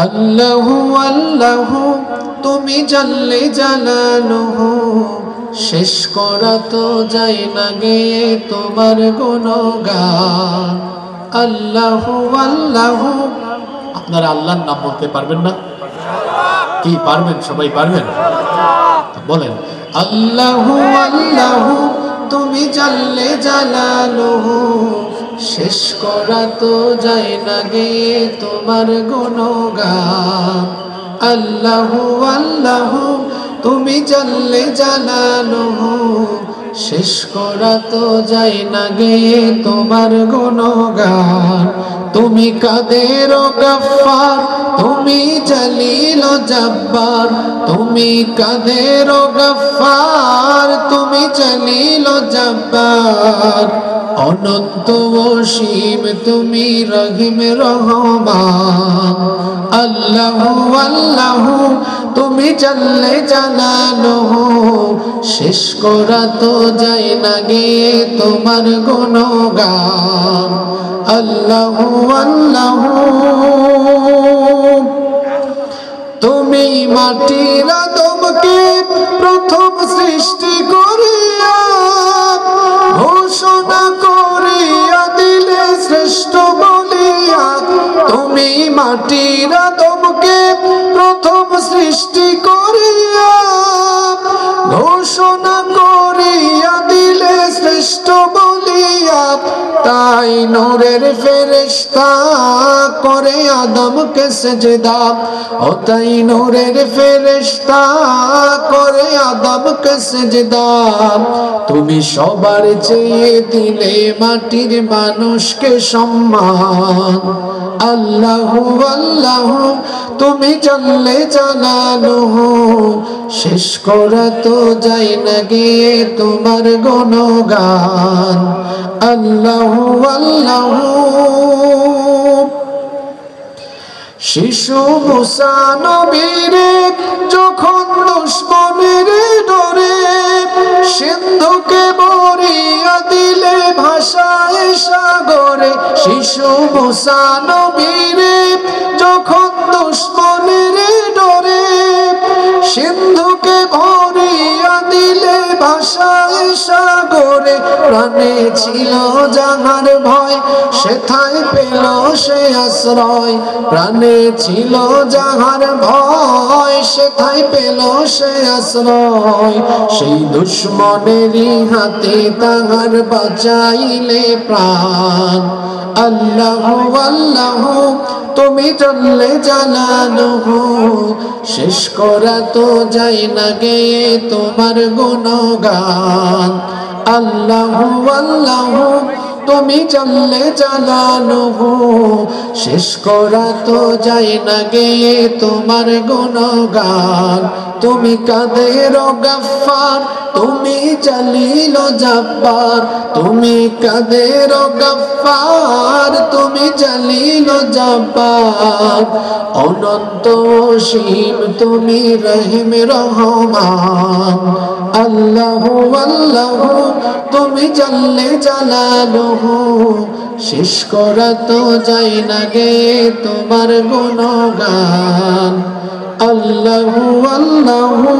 আল্লাহু আল্লাহু তুমি জাল্লে জালালুহু, শেষ করা তো যায় না গে তোমার গুণগান। আল্লাহু আল্লাহু, আপনারা আল্লাহর নাম বলতে পারবেন না? কি পারবেন? সবাই পারবেন? বলেন আল্লাহু আল্লাহু তুমি জাল্লে জালালুহু, শেষ করা তো যায় না গে তোমার গুণগান। আল্লাহু আল্লাহু তুমি জাল্লে জালালুহু, শেষ করা তো যায় না গে তোমার গুণগান। তুমি কাদের গফফার, তুমি জলিল জব্বার, তুমি কাদের গফফার, তুমি জলিল জব্বার। অনন্ত অসীম তুমি রহিম রহমান। আল্লাহু আল্লাহু তুমি জাল্লে জালালুহু, শেষ করা তো যায় না গে তোমার গুণগান। আল্লাহু আল্লাহু তুমি মাটির আদমকে প্রথম সৃষ্টি করিয়া ঘোষণা করিয়া দিলে শ্রেষ্ঠ বলিয়া। তুমি মাটির আদমকে প্রথম সৃষ্টি করিয়া ঘোষণা করিয়া দিলে শ্রেষ্ঠ বলিয়া। তাই নূরের ফেরেশতা করে আদমকে সেজদা, ও তাই নূরের ফেরেশতা করে আদমকে সেজদা। তুমি সবার চেয়ে দিলে মাটির মানুষকে সম্মান। আল্লাহু আল্লাহু তুমি জাল্লে জালালুহু, শেষ করা তো যায় না গে তোমার গুণগান। আল্লাহু আল্লাহু শিশু মুসা নবীরে যখন দুশমনের ডরে সিন্ধুকে ভরিয়া দিলে ভাষায় সাগরে। শিশু মুসা নবীরে যখন দুশমনের ডরে সিন্ধুকে ভরিয়া দিলে ভাষায় সাগরে। প্রাণে ছিল যাহার ভয় সেথায় পেল সে আশ্রয়। প্রাণে ছিল যাহার ভয় সেথায় পেল সে আশ্রয়। সেই দুশমনেরই হাতে তাহার বাঁচাইলে প্রাণ। আল্লাহু আল্লাহু তুমি জাল্লে জালালুহু, শেষ করা তো যায় না গে তোমার গুণগান। আল্লাহু আল্লাহু তুমি জাল্লে জালালুহু, শেষ করা তো যায় না গে তোমার গুণগান। তুমি কাদের গফফার, তুমি জলিল জব্বার, তুমি কাদের গফফার, তুমি জলিল জব্বার। অনন্ত অসীম তুমি রহিম রহমান। আল্লাহু আল্লাহু তুমি জাল্লে জালালুহু, শেষ করা তো যায় না গে তোমার গুণগান। আল্লাহু আল্লাহু